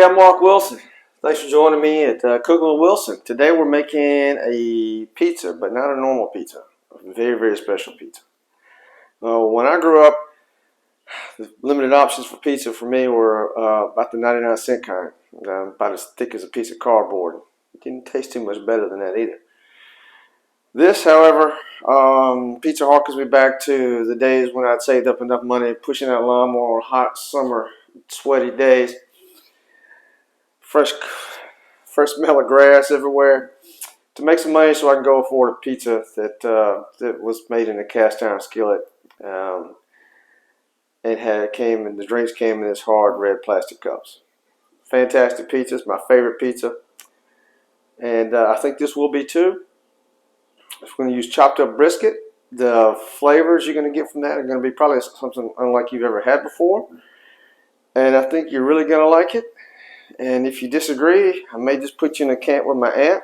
Hey, I'm Mark Wilson. Thanks for joining me at Cooking with Wilson. Today we're making a pizza, but not a normal pizza. A very, very special pizza. When I grew up, the limited options for pizza for me were about the 99-cent kind, about as thick as a piece of cardboard. It didn't taste too much better than that either. This, however, pizza harkens me back to the days when I'd saved up enough money pushing that lawnmower on hot summer, sweaty days. Fresh smell of grass everywhere, to make some money so I can go afford a pizza that was made in a cast iron skillet. The drinks came in this hard red plastic cups. Fantastic pizza. It's my favorite pizza, and I think this will be too. If we're going to use chopped up brisket, the flavors you're going to get from that are going to be probably something unlike you've ever had before, and I think you're really going to like it. And if you disagree, I may just put you in a camp with my aunt,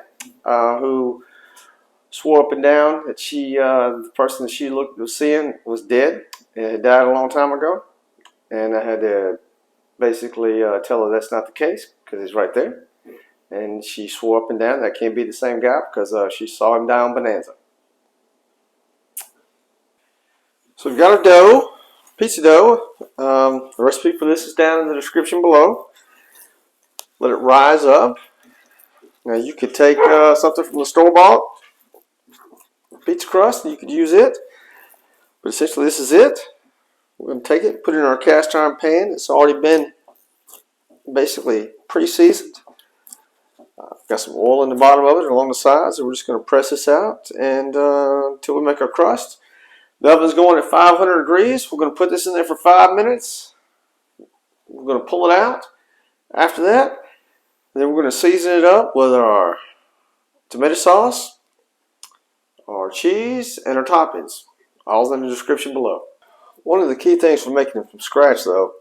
who swore up and down that the person that she was seeing was dead and had died a long time ago. And I had to basically tell her that's not the case because he's right there. And she swore up and down that can't be the same guy because she saw him die on Bonanza. So we've got our dough, pizza dough. The recipe for this is down in the description below. Let it rise up. Now you could take something from the store-bought pizza crust and you could use it. But essentially this is it. We're going to take it, put it in our cast iron pan. It's already been basically pre-seasoned. Got some oil in the bottom of it along the sides. And we're just going to press this out and until we make our crust. The oven's going at 500 degrees. We're going to put this in there for 5 minutes. We're going to pull it out. After that, then we're going to season it up with our tomato sauce, our cheese, and our toppings. All in the description below. One of the key things for making them from scratch, though,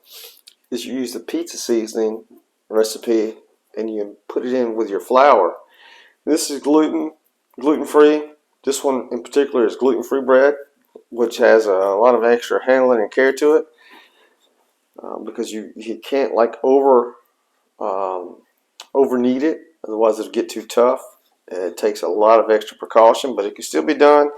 is you use the pizza seasoning recipe and you put it in with your flour. This is gluten-free. This one in particular is gluten-free bread, which has a lot of extra handling and care to it, because you can't over knead it, otherwise it'll get too tough. It takes a lot of extra precaution, but it can still be done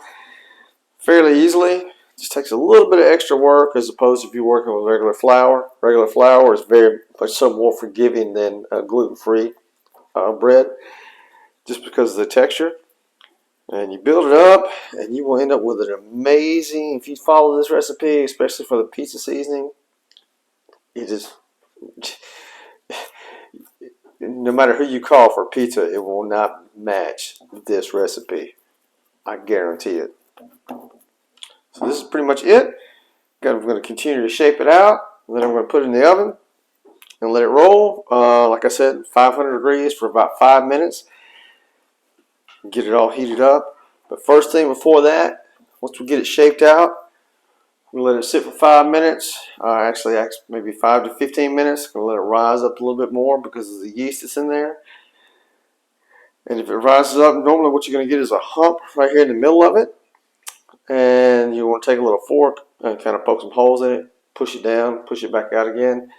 fairly easily. It just takes a little bit of extra work as opposed to if you're working with regular flour. Regular flour is very much so more forgiving than gluten-free bread, just because of the texture. And you build it up and you will end up with an amazing, if you follow this recipe, especially for the pizza seasoning, it is, no matter who you call for pizza, it will not match this recipe. I guarantee it. So this is pretty much it. I'm going to continue to shape it out. And then I'm going to put it in the oven and let it roll. Like I said, 500 degrees for about 5 minutes. Get it all heated up. But first thing before that, once we get it shaped out, we let it sit for 5 minutes. Actually, maybe 5 to 15 minutes. I'm going to let it rise up a little bit more because of the yeast that's in there. And if it rises up, normally what you're going to get is a hump right here in the middle of it. And you want to take a little fork and kind of poke some holes in it, push it down, push it back out again.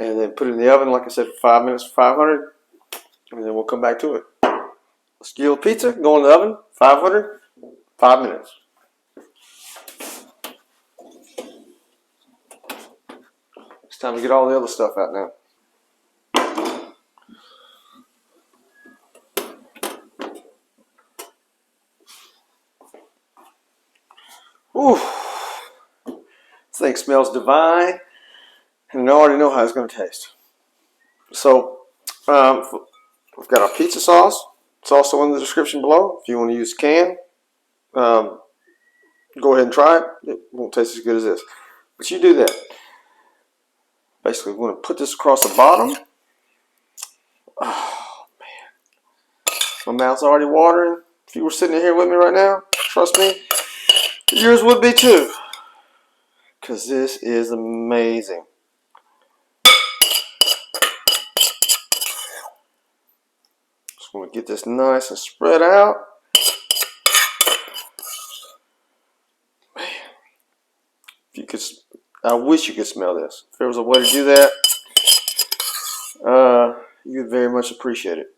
And then put it in the oven, like I said, for 5 minutes, 500. And then we'll come back to it. Skillet pizza, go in the oven, 500, 5 minutes. It's time to get all the other stuff out now. Ooh, this thing smells divine, and I already know how it's going to taste. So, we've got our pizza sauce. It's also in the description below. If you want to use can, go ahead and try it. It won't taste as good as this, but you do that. Basically, we're going to put this across the bottom. Oh, man. My mouth's already watering. If you were sitting here with me right now, trust me, yours would be too. Because this is amazing. Just want to get this nice and spread out. Man, if you could, I wish you could smell this. If there was a way to do that, you'd very much appreciate it.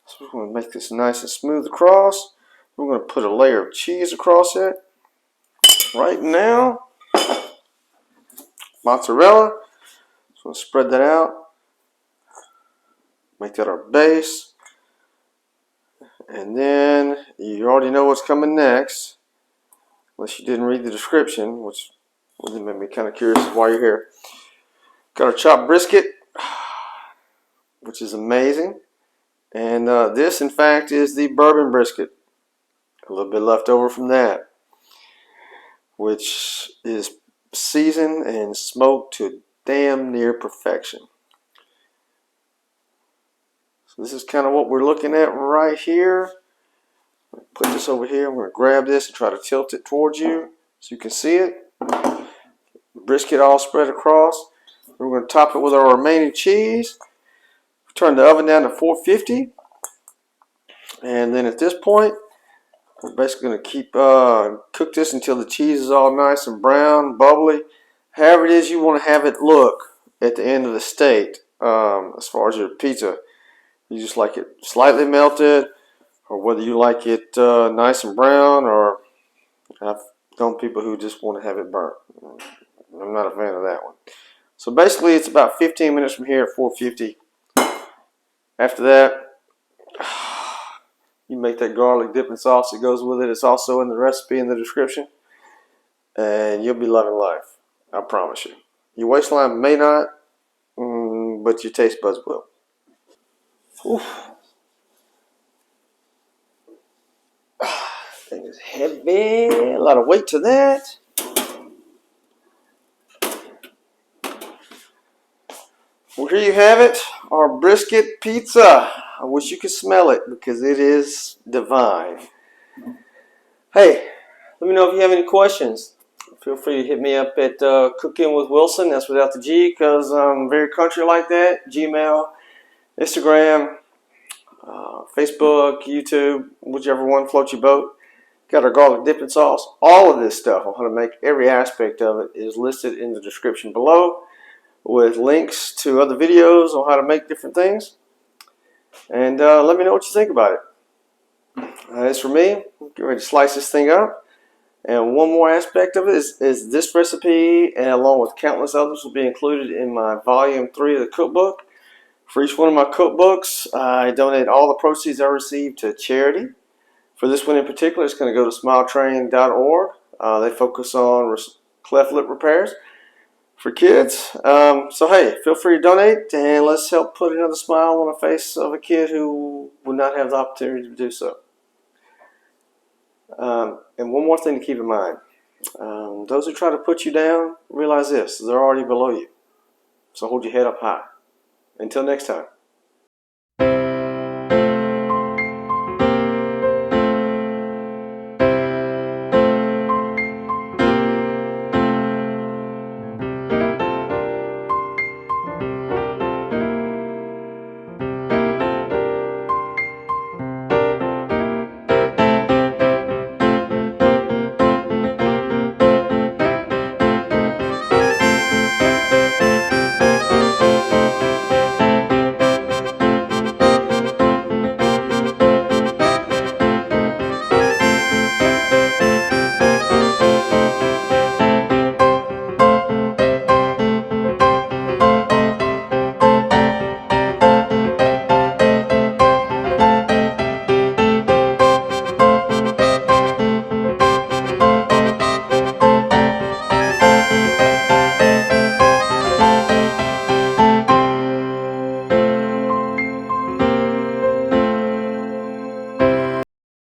So we're going to make this nice and smooth across. We're going to put a layer of cheese across it. Right now, mozzarella. So we'll spread that out. Make that our base. And then you already know what's coming next. Unless you didn't read the description, which made me kind of curious why you're here. Got our chopped brisket, which is amazing. And this, in fact, is the bourbon brisket. A little bit left over from that, which is seasoned and smoked to damn near perfection. So this is kind of what we're looking at right here. Put this over here. I'm going to grab this and try to tilt it towards you so you can see it. Brisket all spread across. We're going to top it with our remaining cheese. Turn the oven down to 450. And then at this point, we're basically going to keep cook this until the cheese is all nice and brown, bubbly. However it is you want to have it look at the end of the state as far as your pizza. You just like it slightly melted, or whether you like it nice and brown, or I've known people who just want to have it burnt. I'm not a fan of that one. So basically it's about 15 minutes from here at 450. After that, you make that garlic dipping sauce that goes with it. It's also in the recipe in the description. And you'll be loving life. I promise you. Your waistline may not, but your taste buds will. Oof. Thing is heavy. A lot of weight to that. Well, here you have it. Our brisket pizza. I wish you could smell it because it is divine. Hey, let me know if you have any questions. Feel free to hit me up at CookinwithWilson. That's without the G because I'm very country like that. Gmail, Instagram, Facebook, YouTube, whichever one floats your boat. Got our garlic dipping sauce. All of this stuff on how to make every aspect of it is listed in the description below, with links to other videos on how to make different things. And let me know what you think about it. As for me, get ready to slice this thing up. And one more aspect of it is this recipe, and along with countless others, will be included in my volume 3 of the cookbook. For each one of my cookbooks, I donate all the proceeds I receive to charity. For this one in particular, it's going to go to smiletrain.org. They focus on cleft lip repairs for kids. So hey, feel free to donate, and let's help put another smile on the face of a kid who would not have the opportunity to do so. And one more thing to keep in mind. Those who try to put you down, realize this: they're already below you. So hold your head up high. Until next time.